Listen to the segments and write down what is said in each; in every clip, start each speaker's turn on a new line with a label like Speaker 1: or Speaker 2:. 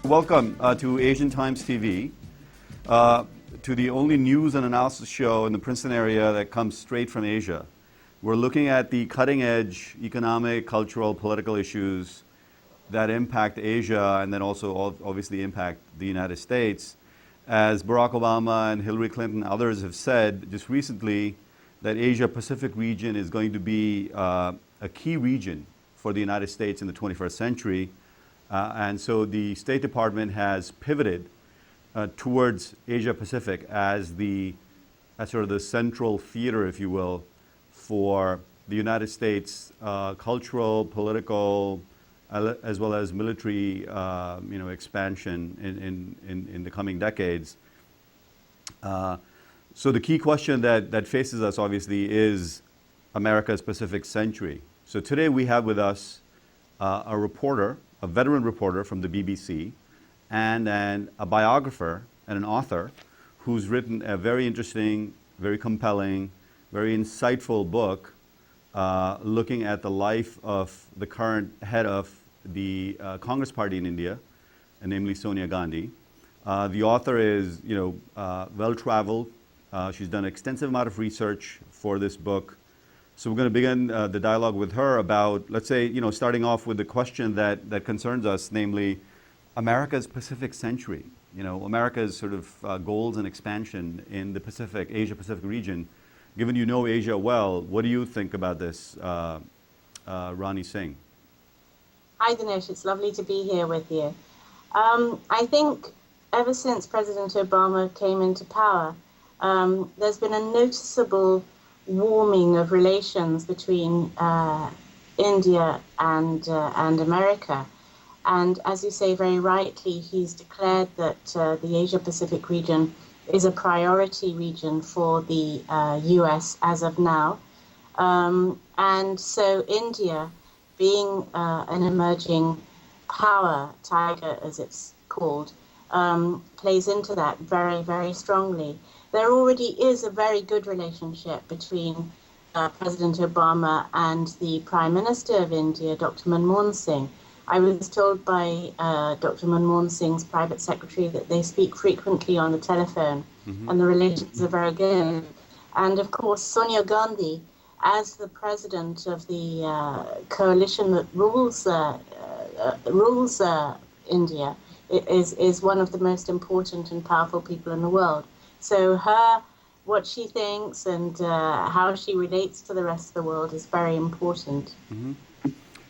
Speaker 1: Welcome to Asian Times TV, to the only news and analysis show in the Princeton area that comes straight from Asia. We're looking at the cutting-edge economic, cultural, political issues that impact Asia and then also obviously impact the United States. As Barack Obama and Hillary Clinton and others have said just recently, that Asia-Pacific region is going to be a key region for the United States in the 21st century. And so the State Department has pivoted towards Asia-Pacific as sort of the central theater, if you will, for the United States cultural, political, as well as military, expansion in the coming decades. So the key question that faces us, obviously, is America's Pacific century. So today we have with us a reporter, a veteran reporter from the BBC, and a biographer and an author who's written a very interesting, very compelling, very insightful book looking at the life of the current head of the Congress Party in India, namely Sonia Gandhi. The author is, well-traveled. She's done an extensive amount of research for this book. So we're going to begin the dialogue with her about, let's say, starting off with the question that concerns us, namely America's Pacific century. America's sort of goals and expansion in the Asia-Pacific region. Given you know Asia well, what do you think about this, Rani Singh?
Speaker 2: Hi, Dinesh. It's lovely to be here with you. I think ever since President Obama came into power, there's been a noticeable warming of relations between India and America. And as you say very rightly, he's declared that the Asia-Pacific region is a priority region for the US as of now. And so India, being an emerging power, tiger as it's called, plays into that very, very strongly. There already is a very good relationship between President Obama and the Prime Minister of India, Dr. Manmohan Singh. I was told by Dr. Manmohan Singh's private secretary that they speak frequently on the telephone, and the relations are very good. And of course, Sonia Gandhi, as the president of the coalition that rules India, is one of the most important and powerful people in the world. So what she thinks and how she relates to the rest of the world is very important.
Speaker 1: Mm-hmm.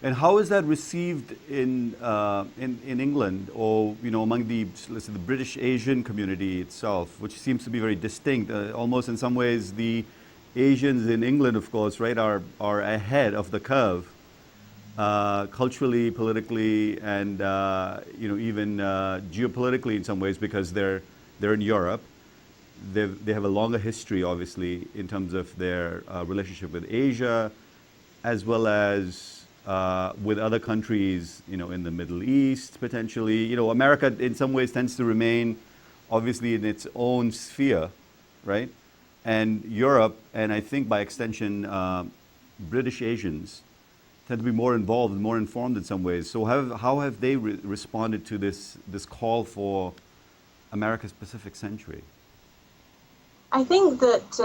Speaker 1: And how is that received in England, or among let's say the British Asian community itself, which seems to be very distinct? Almost in some ways, the Asians in England, of course, right, are ahead of the curve, culturally, politically, and even geopolitically in some ways, because they're in Europe. They have a longer history, obviously, in terms of their relationship with Asia, as well as with other countries, in the Middle East, potentially. America, in some ways, tends to remain, obviously, in its own sphere, right? And Europe, and I think by extension, British Asians, tend to be more involved and more informed in some ways. So how have they responded to this call for America's Pacific century?
Speaker 2: I think that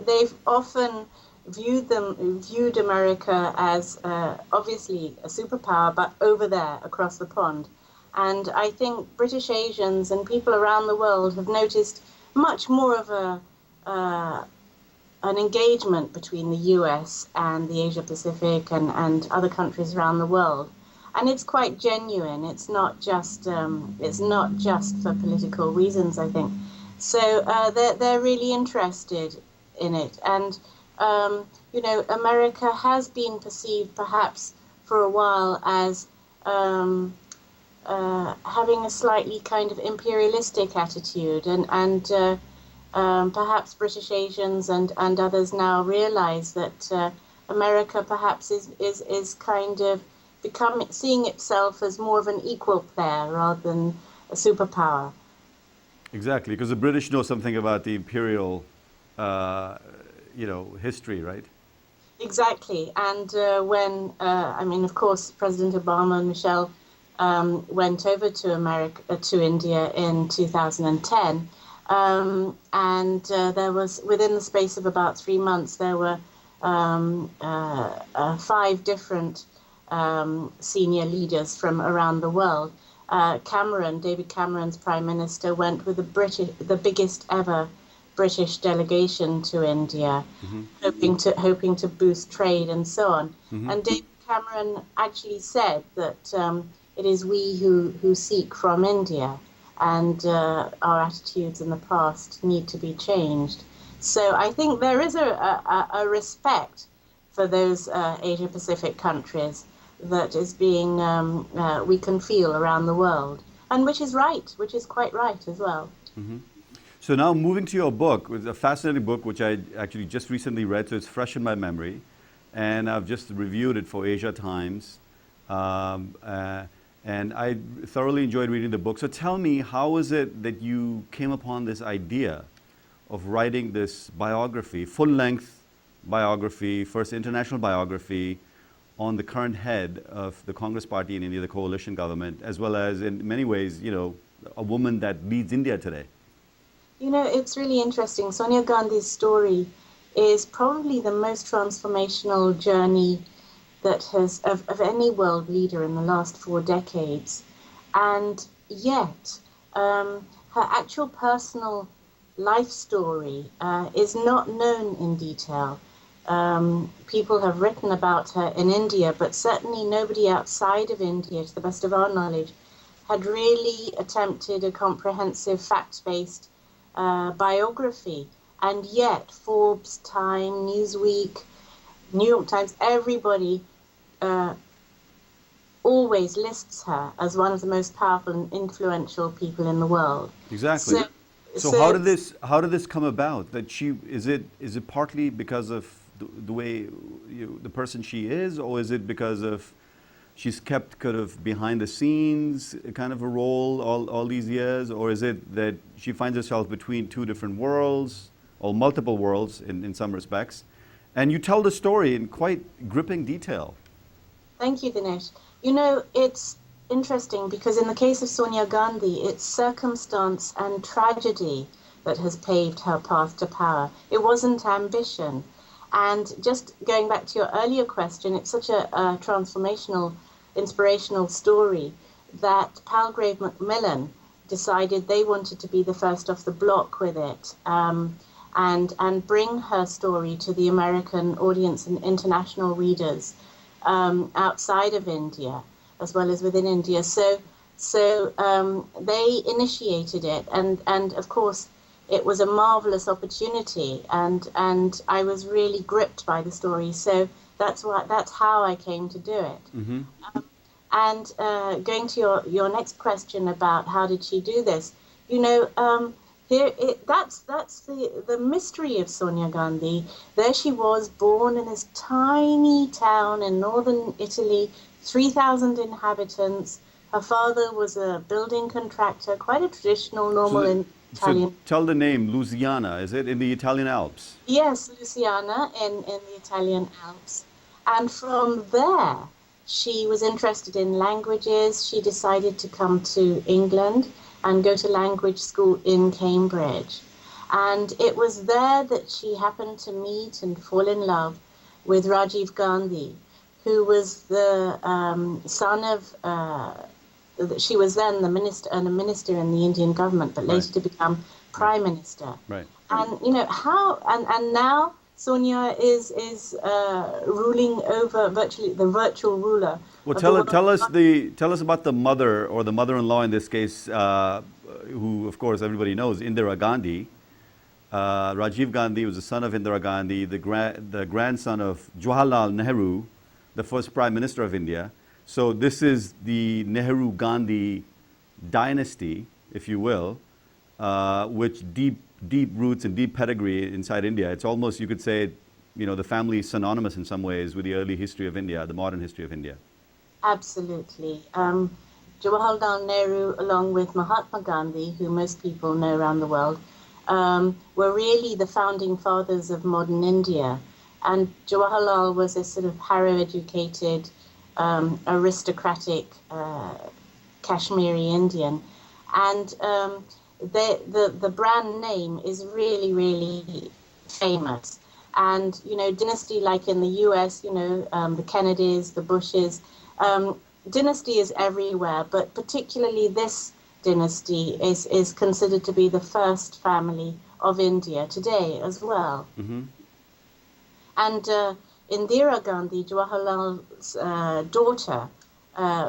Speaker 2: they've often viewed America as obviously a superpower, but over there, across the pond. And I think British Asians and people around the world have noticed much more of an engagement between the US and the Asia-Pacific and other countries around the world. And it's quite genuine. It's not just for political reasons, I think. So they're really interested in it. And America has been perceived perhaps for a while as having a slightly kind of imperialistic attitude, and perhaps British Asians and others now realize that America perhaps is kind of seeing itself as more of an equal player rather than a superpower.
Speaker 1: Exactly, because the British know something about the imperial history, right?
Speaker 2: Exactly. And of course, President Obama and Michelle went over to to India in 2010. There was, within the space of about 3 months, there were 5 different senior leaders from around the world. David Cameron's Prime Minister, went with the biggest ever British delegation to India, hoping to boost trade and so on. And David Cameron actually said that it is we who seek from India, and our attitudes in the past need to be changed. So I think there is a respect for those Asia Pacific countries that is being we can feel around the world, and which is quite right as well.
Speaker 1: So now moving to your book, it's a fascinating book which I actually just recently read, so it's fresh in my memory, and I've just reviewed it for Asia Times, and I thoroughly enjoyed reading the book. So tell me, how is it that you came upon this idea of writing this biography, full-length biography, first international biography, on the current head of the Congress Party in India, the coalition government, as well as in many ways, a woman that leads India today?
Speaker 2: It's really interesting. Sonia Gandhi's story is probably the most transformational journey that has of any world leader in the last 4 decades. And yet, her actual personal life story is not known in detail. People have written about her in India, but certainly nobody outside of India, to the best of our knowledge, had really attempted a comprehensive, fact-based biography. And yet Forbes, Time, Newsweek, New York Times, everybody always lists her as one of the most powerful and influential people in the world.
Speaker 1: Exactly. So how did this come about? That is it partly because of the way the person she is, or is it because of she's kept kind of behind the scenes kind of a role all these years, or is it that she finds herself between 2 different worlds, or multiple worlds in some respects? And you tell the story in quite gripping detail.
Speaker 2: Thank you, Dinesh. It's interesting because in the case of Sonia Gandhi, it's circumstance and tragedy that has paved her path to power. It wasn't ambition. And just going back to your earlier question, it's such a transformational, inspirational story that Palgrave Macmillan decided they wanted to be the first off the block with it, and bring her story to the American audience and international readers outside of India, as well as within India. So they initiated it, and of course, it was a marvelous opportunity, and I was really gripped by the story. So that's how I came to do it. And going to your next question about how did she do this, that's the mystery of Sonia Gandhi. There she was, born in this tiny town in northern Italy, 3,000 inhabitants. Her father was a building contractor, quite a traditional, normal Italian.
Speaker 1: So tell the name, Louisiana. Is it in the Italian Alps?
Speaker 2: Yes, Louisiana in the Italian Alps. And from there, she was interested in languages. She decided to come to England and go to language school in Cambridge. And it was there that she happened to meet and fall in love with Rajiv Gandhi, who was the son of, she was then a minister in the Indian government, but later to become prime minister.
Speaker 1: Right.
Speaker 2: And and now Sonia is ruling over virtually the virtual ruler.
Speaker 1: Well, tell us about the mother, or the mother-in-law in this case, who of course everybody knows, Indira Gandhi. Rajiv Gandhi was the son of Indira Gandhi, the grandson of Jawaharlal Nehru, the first Prime Minister of India. So this is the Nehru-Gandhi dynasty, if you will, which deep roots and deep pedigree inside India. It's almost, you could say, the family is synonymous in some ways with the early history of India, the modern history of India.
Speaker 2: Absolutely. Jawaharlal Nehru, along with Mahatma Gandhi, who most people know around the world, were really the founding fathers of modern India. And Jawaharlal was a sort of Harrow-educated, aristocratic Kashmiri Indian, and the brand name is really, really famous. And, you know, dynasty like in the US, you know, the Kennedys, the Bushes, dynasty is everywhere, but particularly this dynasty is considered to be the first family of India today as well.
Speaker 1: Mm-hmm.
Speaker 2: And Indira Gandhi, Jawaharlal's daughter,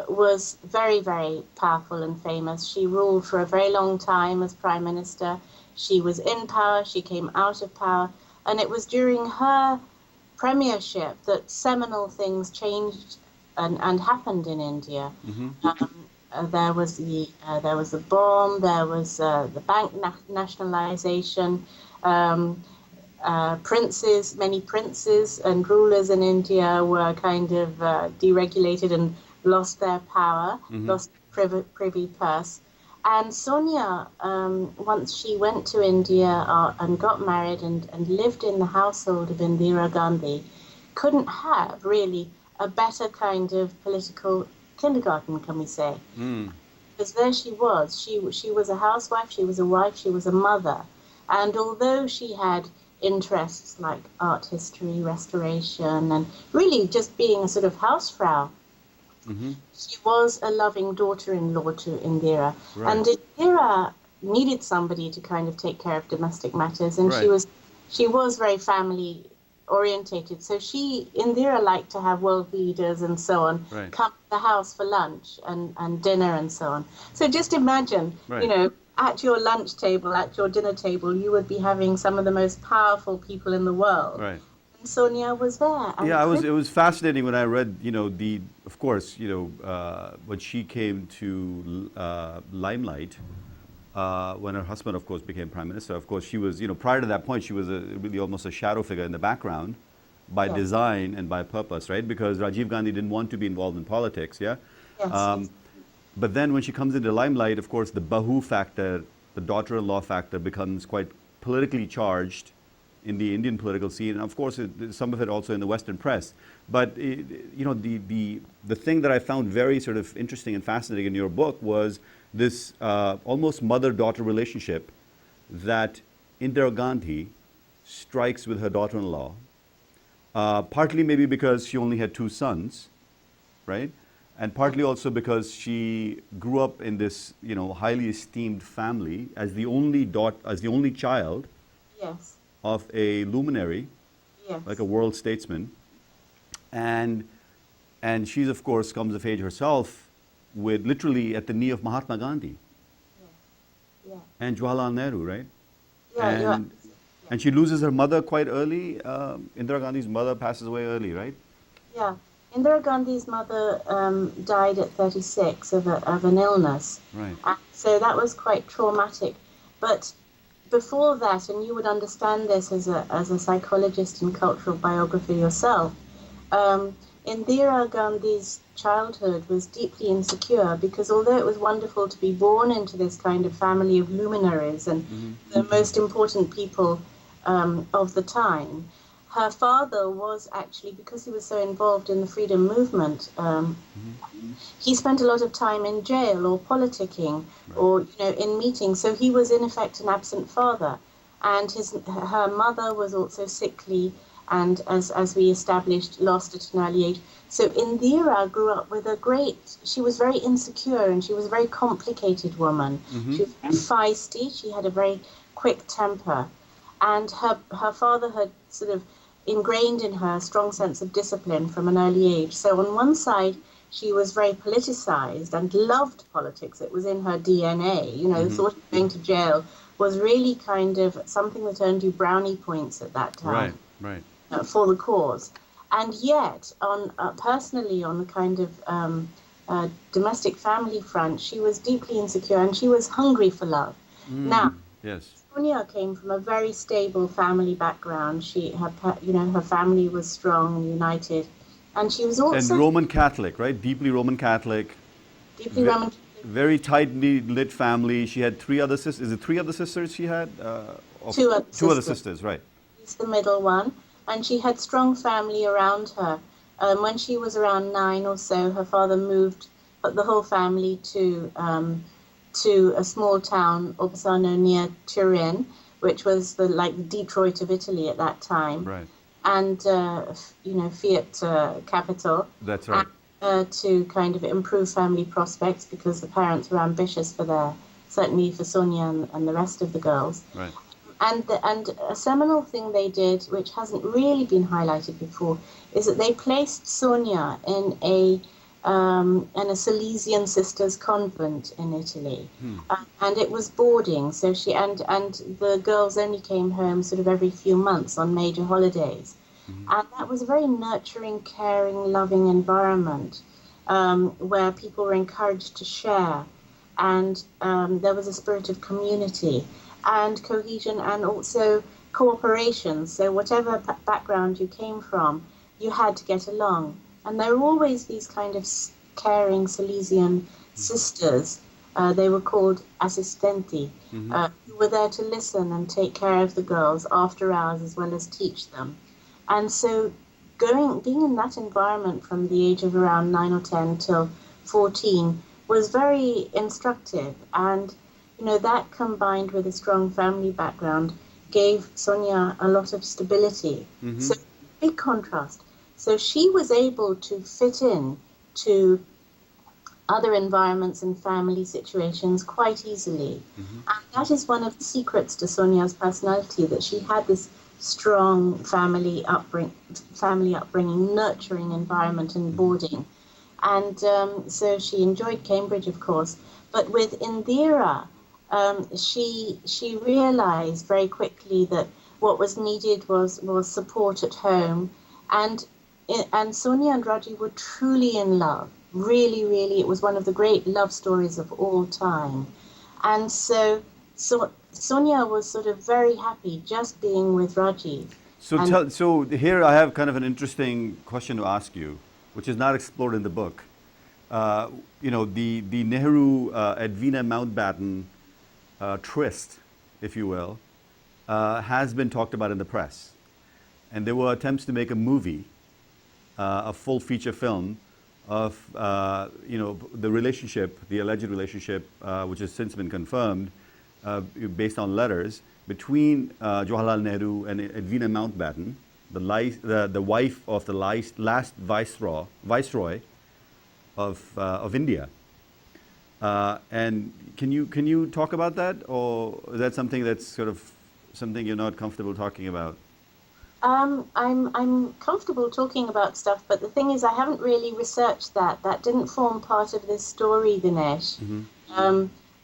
Speaker 2: was very, very powerful and famous. She ruled for a very long time as prime minister. She was in power, she came out of power, and it was during her premiership that seminal things changed and happened in India.
Speaker 1: Mm-hmm.
Speaker 2: There was the bomb, there was the bank nationalization. Many princes and rulers in India were kind of deregulated and lost their power,
Speaker 1: Mm-hmm.
Speaker 2: lost privy purse. And Sonia, once she went to India and got married and lived in the household of Indira Gandhi, couldn't have really a better kind of political kindergarten, can we say?
Speaker 1: Mm.
Speaker 2: Because there she was. She was a housewife, she was a wife, she was a mother. And although she had interests like art history, restoration, and really just being a sort of hausfrau,
Speaker 1: Mm-hmm.
Speaker 2: she was a loving daughter-in-law to Indira.
Speaker 1: Right.
Speaker 2: And Indira needed somebody to kind of take care of domestic matters, and
Speaker 1: Right.
Speaker 2: she was very family orientated. So Indira liked to have world leaders and so on
Speaker 1: Right.
Speaker 2: come to the house for lunch and dinner and so on. So just imagine,
Speaker 1: Right.
Speaker 2: you know, at your lunch table, at your dinner table, you would be having some of the most powerful people in the world.
Speaker 1: Right.
Speaker 2: And Sonia was there. And
Speaker 1: Yeah, it was fascinating when I read, you know, of course, you know, when she came to limelight, when her husband, of course, became prime minister. Of course, she was, you know, prior to that point, she was really almost a shadow figure in the background by
Speaker 2: Yes.
Speaker 1: design and by purpose, right? Because Rajiv Gandhi didn't want to be involved in politics, yeah?
Speaker 2: Yes, yes.
Speaker 1: But then when she comes into limelight, of course, the Bahu factor, the daughter-in-law factor becomes quite politically charged in the Indian political scene, and of course, some of it also in the Western press. But you know, the thing that I found very sort of interesting and fascinating in your book was this almost mother-daughter relationship that Indira Gandhi strikes with her daughter-in-law, partly maybe because she only had two sons, right? And partly also because she grew up in this, you know, highly esteemed family as the only child
Speaker 2: Yes.
Speaker 1: of a luminary,
Speaker 2: Yes.
Speaker 1: like a world statesman, and she's of course comes of age herself with literally at the knee of Mahatma Gandhi
Speaker 2: Yeah.
Speaker 1: and Jawaharlal Nehru, right?
Speaker 2: Yeah. You're
Speaker 1: And and she loses her mother quite early. Indira Gandhi's mother passes away early, right?
Speaker 2: Yeah. Indira Gandhi's mother died at 36 of an illness.
Speaker 1: Right.
Speaker 2: And so that was quite traumatic. But before that, and you would understand this as a psychologist and cultural biographer yourself, Indira Gandhi's childhood was deeply insecure because although it was wonderful to be born into this kind of family of luminaries and the most important people of the time, her father was actually, because he was so involved in the freedom movement, he spent a lot of time in jail or politicking or, you know, in meetings. So he was in effect an absent father. And her mother was also sickly and, as we established, lost at an early age. So Indira grew up with she was very insecure and she was a very complicated woman. She was very feisty, she had a very quick temper. And her father had sort of ingrained in her a strong sense of discipline from an early age. So on one side, she was very politicized and loved politics. It was in her DNA. You know, the thought of going to jail was really kind of something that earned you brownie points at that time.
Speaker 1: Right.
Speaker 2: For the cause. And yet, personally, on the kind of domestic family front, she was deeply insecure and she was hungry for love. Now,
Speaker 1: Yes.
Speaker 2: Sonia came from a very stable family background. Her family was strong and united, and she was also
Speaker 1: And Roman Catholic, right? Deeply Roman Catholic.
Speaker 2: deeply Roman.
Speaker 1: Very tightly knit family. She had three other sisters. Is it three other sisters she had?
Speaker 2: Two other
Speaker 1: Two other
Speaker 2: sisters.
Speaker 1: sisters, right?
Speaker 2: She's the middle one, and she had strong family around her. When she was around 9 or so, her father moved the whole family to a small town, Orsano, near Turin, which was the Detroit of Italy at that time,
Speaker 1: Right.
Speaker 2: and Fiat capital.
Speaker 1: That's right.
Speaker 2: To kind of improve family prospects because the parents were ambitious certainly for Sonia and the rest of the girls.
Speaker 1: Right.
Speaker 2: And a seminal thing they did, which hasn't really been highlighted before, is that they placed Sonia in a Salesian sisters convent in Italy, and it was boarding. So and the girls only came home sort of every few months on major holidays, and that was a very nurturing, caring, loving environment where people were encouraged to share, and there was a spirit of community and cohesion and also cooperation. So whatever background you came from, you had to get along. And there were always these kind of caring Salesian sisters. They were called assistenti, who were there to listen and take care of the girls after hours as well as teach them. And so being in that environment from the age of around 9 or 10 till 14 was very instructive. And that combined with a strong family background gave Sonia a lot of stability. So big contrast. So she was able to fit in to other environments and family situations quite easily. And that is one of the secrets to Sonia's personality, that she had this strong family upbringing, nurturing environment and boarding. And so she enjoyed Cambridge, of course. But with Indira, she realized very quickly that what was needed was support at home. And Sonia and Raji were truly in love. Really, really, it was one of the great love stories of all time. And so Sonia was sort of very happy just being with Raji.
Speaker 1: So here I have kind of an interesting question to ask you, which is not explored in the book. The Nehru Edwina Mountbatten tryst, if you will, has been talked about in the press. And there were attempts to make a movie, a full feature film of the relationship, the alleged relationship, which has since been confirmed, based on letters between Jawaharlal Nehru and Edwina Mountbatten, the wife of the last viceroy of India. And can you talk about that, or is that something that's sort of something you're not comfortable talking about?
Speaker 2: I'm comfortable talking about stuff, but the thing is, I haven't really researched that. That didn't form part of this story, Dinesh.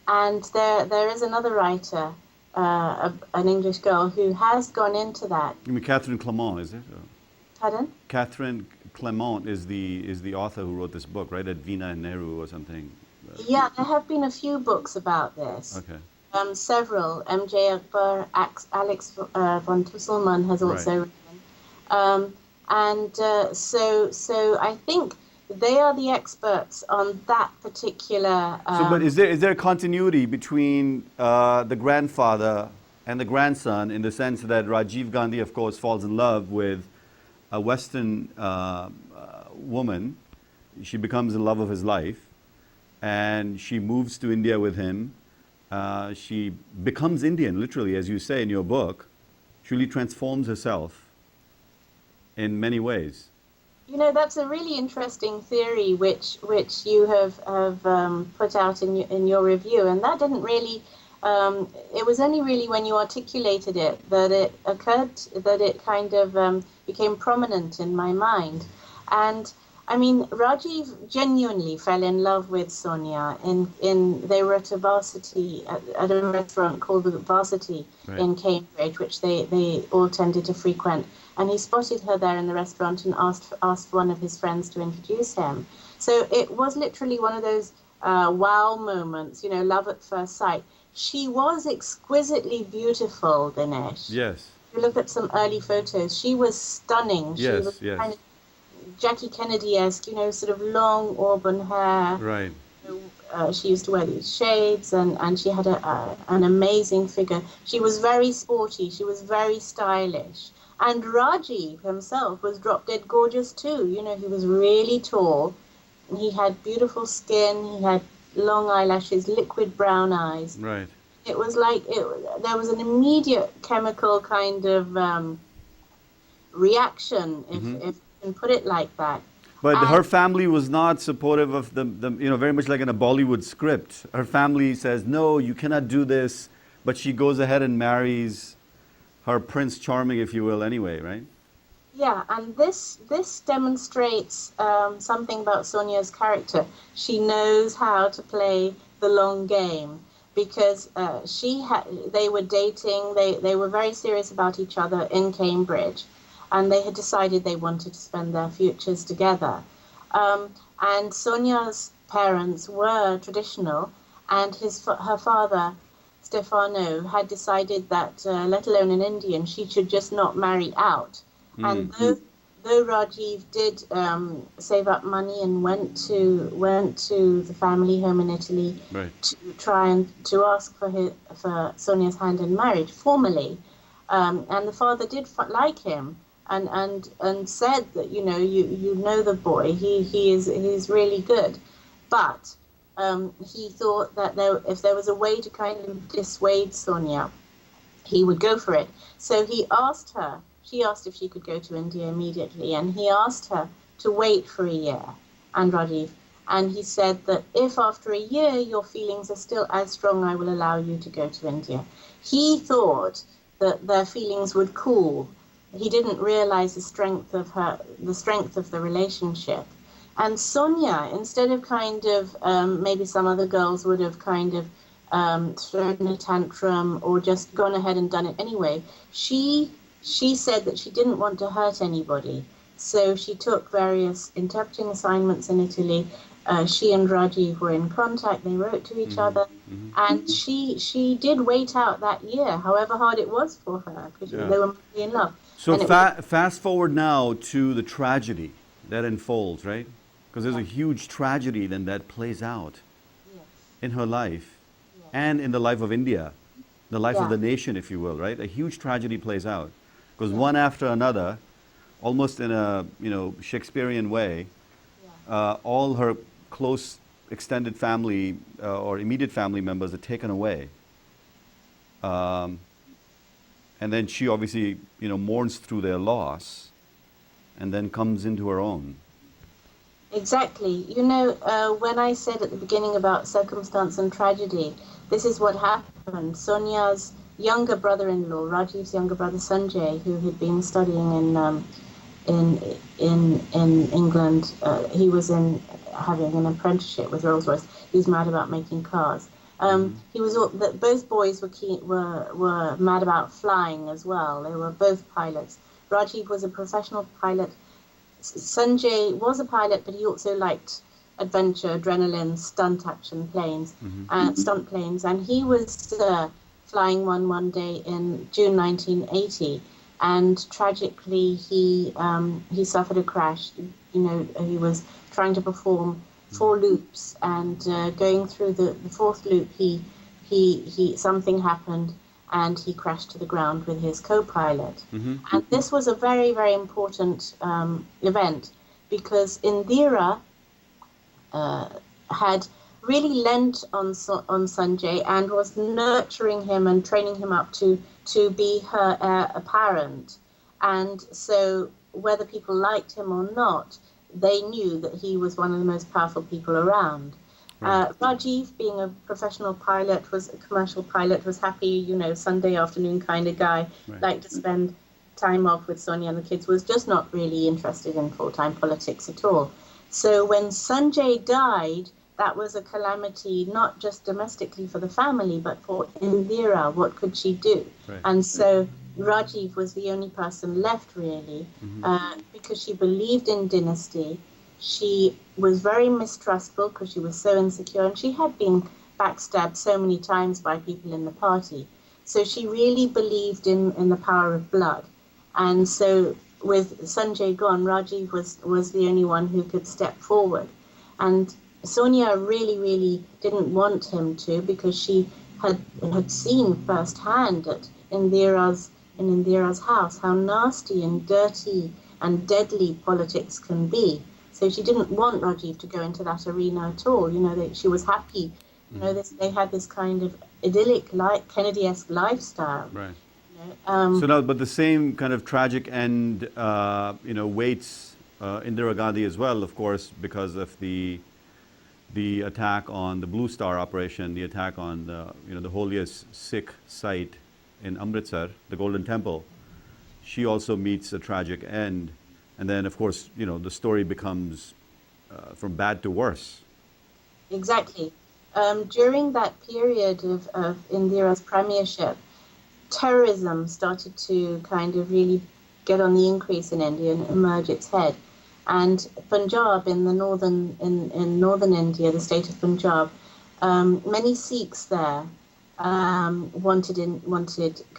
Speaker 2: And there is another writer, an English girl, who has gone into that.
Speaker 1: You mean Catherine Clement, is it?
Speaker 2: Pardon?
Speaker 1: Catherine Clement is the author who wrote this book, right? Edwina and Nehru or something.
Speaker 2: Yeah, there have been a few books about this.
Speaker 1: Okay.
Speaker 2: Several. M.J. Akbar, Alex von Tusselman has also written. So I think they are the experts on that particular...
Speaker 1: But is there a continuity between the grandfather and the grandson, in the sense that Rajiv Gandhi, of course, falls in love with a Western woman. She becomes in love of his life, and she moves to India with him. She becomes Indian, literally, as you say in your book. She really transforms herself in many ways.
Speaker 2: That's a really interesting theory, which you have put out in your review, and that didn't really. It was only really when you articulated it that it occurred, that it kind of became prominent in my mind. And I mean, Rajiv genuinely fell in love with Sonia. They were at a varsity, at a restaurant called the Varsity in Cambridge, which they all tended to frequent. And he spotted her there in the restaurant and asked one of his friends to introduce him. So it was literally one of those wow moments, love at first sight. She was exquisitely beautiful, Dinesh.
Speaker 1: Yes.
Speaker 2: If you look at some early photos, she was stunning. She was kind of Jackie Kennedy-esque, sort of long auburn hair.
Speaker 1: Right.
Speaker 2: She used to wear these shades, and she had an amazing figure. She was very sporty. She was very stylish. And Rajiv himself was drop-dead gorgeous too. He was really tall, He had beautiful skin. He had long eyelashes, liquid brown eyes.
Speaker 1: Right.
Speaker 2: It was like there was an immediate chemical kind of reaction, if you can put it like that.
Speaker 1: But her
Speaker 2: And
Speaker 1: family was not supportive of very much like in a Bollywood script. Her family says, no, you cannot do this, but she goes ahead and marries her Prince Charming, if you will, anyway, right?
Speaker 2: yeah, and this demonstrates something about Sonia's character. She knows how to play the long game because they were dating. They were very serious about each other in Cambridge, and they had decided they wanted to spend their futures together. And Sonia's parents were traditional, and her father, Stefano, had decided that, let alone an Indian, she should just not marry out. And though Rajiv did save up money and went to the family home in Italy
Speaker 1: Right.
Speaker 2: to try and to ask for Sonia's hand in marriage formally, and the father did like him and said that you know the boy, he's really good, but he thought that if there was a way to kind of dissuade Sonia, he would go for it. So she asked if she could go to India immediately, and he asked her to wait for a year, and Rajiv, and he said that if after a year your feelings are still as strong, I will allow you to go to India. He thought that their feelings would cool. He didn't realize the strength of the relationship. And Sonia, instead of kind of maybe some other girls would have kind of thrown a tantrum or just gone ahead and done it anyway, she said that she didn't want to hurt anybody. So she took various interpreting assignments in Italy. She and Rajiv were in contact. They wrote to each other. And she did wait out that year, however hard it was for her, because they were madly in love.
Speaker 1: So
Speaker 2: And
Speaker 1: fast forward now to the tragedy that unfolds, right? Because there's a huge tragedy then that plays out
Speaker 2: yes,
Speaker 1: in her life and in the life of India, the life of the nation, if you will, right? A huge tragedy plays out. Because one after another, almost in a Shakespearean way, all her close extended family or immediate family members are taken away. And then she obviously mourns through their loss and then comes into her own.
Speaker 2: exactly. When I said at the beginning about circumstance and tragedy, this is what happened. Sonia's younger brother-in-law, Rajiv's younger brother Sanjay, who had been studying in England, he was having an apprenticeship with Rolls-Royce. He was mad about making cars. Both boys were mad about flying as well. They were both pilots. Rajiv was a professional pilot. Sanjay was a pilot, but he also liked adventure, adrenaline, stunt planes, and he was flying one day in June 1980, and tragically he suffered a crash. He was trying to perform 4 loops, and going through the 4th loop, he something happened, and he crashed to the ground with his co-pilot. And this was a very, very important event, because Indira had really lent on Sanjay and was nurturing him and training him up to be her heir apparent. And so whether people liked him or not, they knew that he was one of the most powerful people around. Rajiv, being a professional pilot, was a commercial pilot, was happy, Sunday afternoon kind of guy, liked to spend time off with Sonia and the kids, was just not really interested in full-time politics at all. So when Sanjay died, that was a calamity, not just domestically for the family, but for Indira. What could she do? And so Rajiv was the only person left, really, because she believed in dynasty. She was very mistrustful because she was so insecure, and she had been backstabbed so many times by people in the party. So she really believed in the power of blood. And so with Sanjay gone, Rajiv was the only one who could step forward. And Sonia really, really didn't want him to, because she had seen firsthand in Indira's house how nasty and dirty and deadly politics can be. So So she didn't want Rajiv to go into that arena at all. She was happy. They had this kind of idyllic, Kennedy-esque lifestyle.
Speaker 1: Right.
Speaker 2: Um,
Speaker 1: So now, but the same kind of tragic end, waits Indira Gandhi as well, of course, because of the attack on the Blue Star operation, the attack on the holiest Sikh site in Amritsar, the Golden Temple. She also meets a tragic end, and then, of course, the story becomes from bad to worse.
Speaker 2: exactly. During that period of Indira's premiership, terrorism started to kind of really get on the increase in India and emerge its head. And Punjab in the in northern India, the state of Punjab, many Sikhs there wanted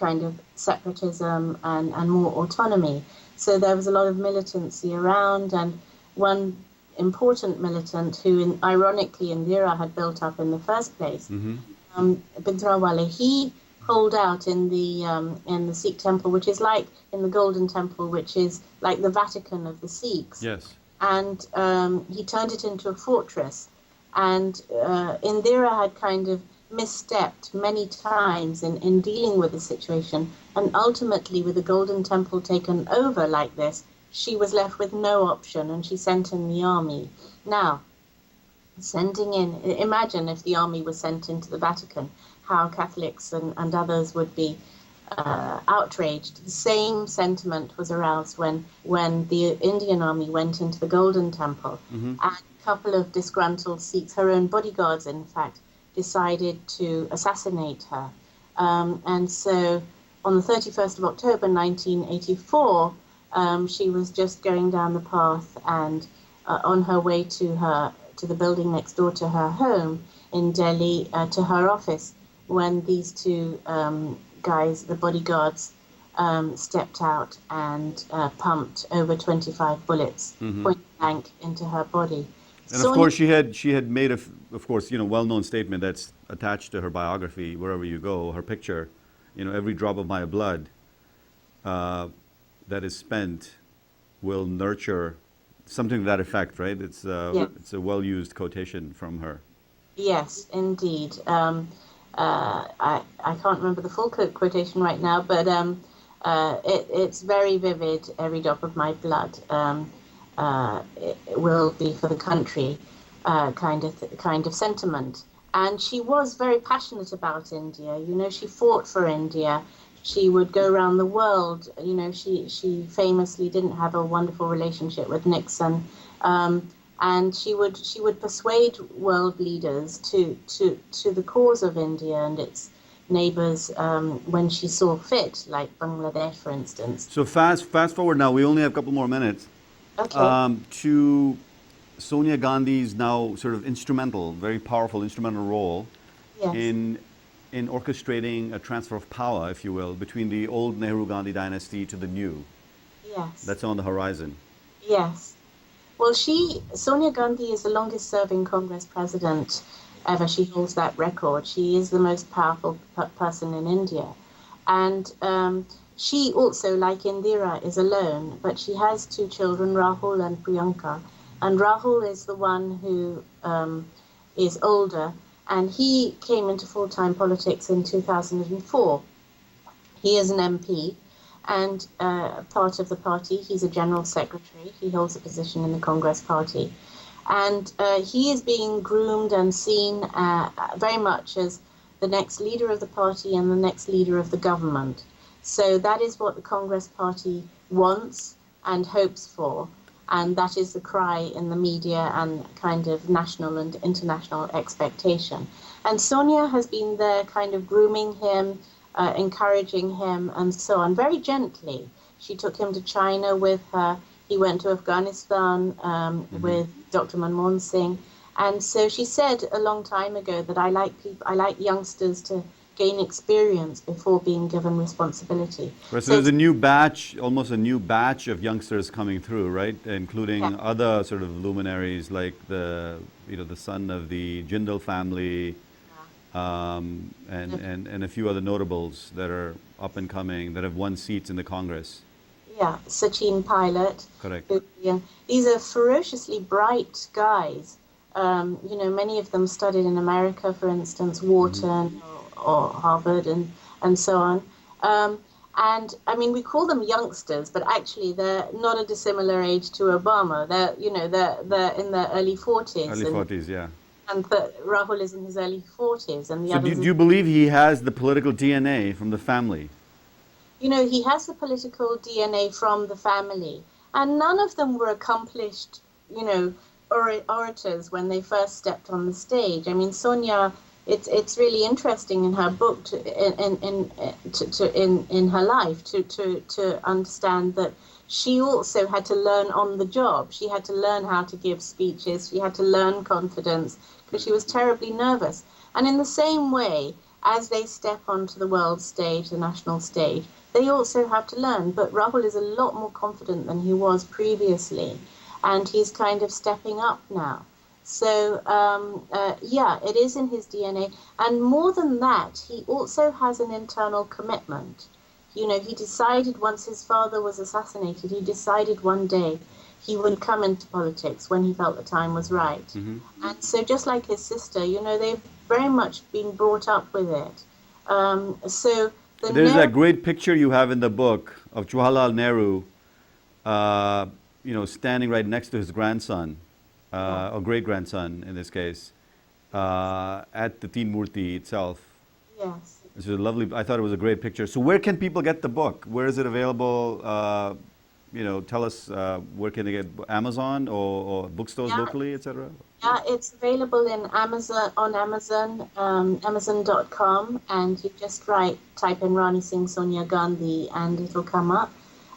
Speaker 2: kind of separatism and more autonomy. So there was a lot of militancy around, and one important militant who, ironically, Indira had built up in the first place,
Speaker 1: Mm-hmm.
Speaker 2: Bhindranwale, he holed out in the Sikh temple, which is like in the Golden Temple, which is like the Vatican of the Sikhs.
Speaker 1: Yes.
Speaker 2: And he turned it into a fortress. And Indira had kind of misstepped many times in dealing with the situation. And ultimately, with the Golden Temple taken over like this, she was left with no option, and she sent in the army. Now, imagine if the army was sent into the Vatican, how Catholics and others would be outraged. The same sentiment was aroused when the Indian army went into the Golden Temple.
Speaker 1: Mm-hmm.
Speaker 2: And a couple of disgruntled Sikhs, her own bodyguards, in fact, decided to assassinate her. And so on the 31st of October 1984, she was just going down the path and on her way to the building next door to her home in Delhi, to her office, when these two guys, the bodyguards, stepped out and pumped over 25 bullets,
Speaker 1: Mm-hmm.
Speaker 2: point blank, into her body.
Speaker 1: And of course, she had made of course, well-known statement that's attached to her biography wherever you go. Her picture, every drop of my blood that is spent will nurture, something to that effect, right? It's
Speaker 2: Yes.
Speaker 1: it's a well-used quotation from her.
Speaker 2: Yes, indeed. I can't remember the full quotation right now, but it's very vivid. Every drop of my blood it will be for the country, kind of sentiment. And she was very passionate about India. She fought for India. She would go around the world. She famously didn't have a wonderful relationship with Nixon. And she would persuade world leaders to the cause of India and its neighbors when she saw fit, like Bangladesh, for instance.
Speaker 1: So fast forward now. We only have a couple more minutes.
Speaker 2: Okay.
Speaker 1: To Sonia Gandhi's now sort of very powerful instrumental role
Speaker 2: Yes.
Speaker 1: in orchestrating a transfer of power, if you will, between the old Nehru-Gandhi dynasty to the new.
Speaker 2: Yes.
Speaker 1: That's on the horizon.
Speaker 2: Yes. Well, Sonia Gandhi is the longest serving Congress president ever. She holds that record. She is the most powerful person in India. And she also, like Indira, is alone, but she has two children, Rahul and Priyanka. And Rahul is the one who is older, and he came into full-time politics in 2004. He is an MP and part of the party. He's a general secretary. He holds a position in the Congress party. And he is being groomed and seen very much as the next leader of the party and the next leader of the government. So that is what the Congress party wants and hopes for. And that is the cry in the media and kind of national and international expectation. And Sonia has been there kind of grooming him, encouraging him, and so on, very gently. She took him to China with her. He went to Afghanistan with Dr. Manmohan Singh. And so she said a long time ago that I like youngsters to gain experience before being given responsibility.
Speaker 1: Right, so there's a new batch, almost a new batch of youngsters coming through, right? Including other sort of luminaries like the son of the Jindal family, and a few other notables that are up and coming that have won seats in the Congress.
Speaker 2: yeah, Sachin Pilot.
Speaker 1: Correct.
Speaker 2: Yeah, these are ferociously bright guys. Many of them studied in America, for instance, Wharton or Harvard and so on. And I mean, we call them youngsters, but actually they're not a dissimilar age to Obama. They're in their early 40s,
Speaker 1: Early 40s, yeah.
Speaker 2: and Rahul is in his early 40s, and the
Speaker 1: So do
Speaker 2: others.
Speaker 1: you believe he has the political DNA from the family?
Speaker 2: He has the political DNA from the family, and none of them were accomplished, orators when they first stepped on the stage. I mean, Sonia, it's really interesting in her book in her life to understand that she also had to learn on the job. She had to learn how to give speeches. She had to learn confidence because she was terribly nervous. And in the same way, as they step onto the world stage, the national stage, they also have to learn. But Rahul is a lot more confident than he was previously, and he's kind of stepping up now. So, yeah, it is in his DNA. And more than that, he also has an internal commitment. He decided once his father was assassinated, he decided one day he would come into politics when he felt the time was right.
Speaker 1: Mm-hmm.
Speaker 2: And so just like his sister, they've very much been brought up with it.
Speaker 1: There's that great picture you have in the book of Jawaharlal Nehru, standing right next to his grandson, or great-grandson in this case, at the Teen Murti itself.
Speaker 2: Yes.
Speaker 1: This is I thought it was a great picture. So where can people get the book? Where is it available? Tell us, where can they get Amazon or bookstores locally, etc.?
Speaker 2: Yeah, it's available in on Amazon, Amazon.com, and you just type in Rani Singh Sonia Gandhi and it'll come up.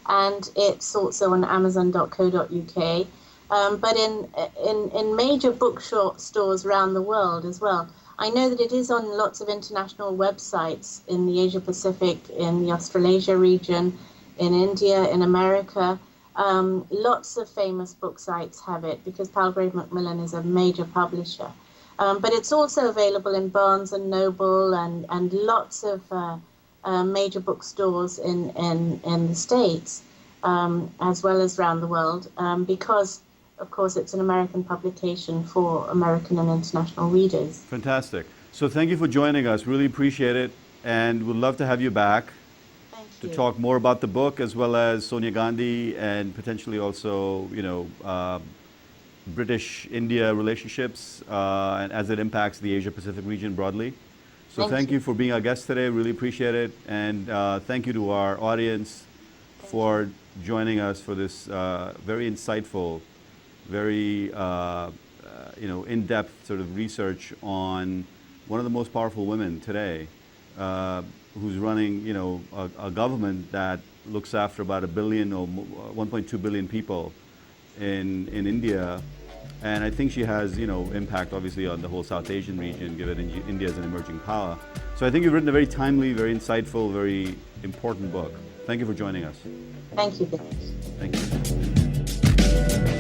Speaker 2: And it's also on Amazon.co.uk. But in major bookstores around the world as well. I know that it is on lots of international websites in the Asia Pacific, in the Australasia region, in India, in America. Lots of famous book sites have it because Palgrave Macmillan is a major publisher. But it's also available in Barnes and Noble and lots of major bookstores in the States, as well as around the world, because of course, it's an American publication for American and international readers.
Speaker 1: Fantastic. So thank you for joining us. Really appreciate it. And we'd love to have you back to talk more about the book as well as Sonia Gandhi and potentially also, British-India relationships and as it impacts the Asia-Pacific region broadly. So thank you for being our guest today. Really appreciate it. And thank you to our audience for joining us for this very insightful, very in-depth sort of research on one of the most powerful women today, who's running a government that looks after about 1 billion or 1.2 billion people in India, and I think she has impact obviously on the whole South Asian region, given India is an emerging power. So I think you've written a very timely, very insightful, very important book. Thank you for joining us.
Speaker 2: Thank you.
Speaker 1: Thank you.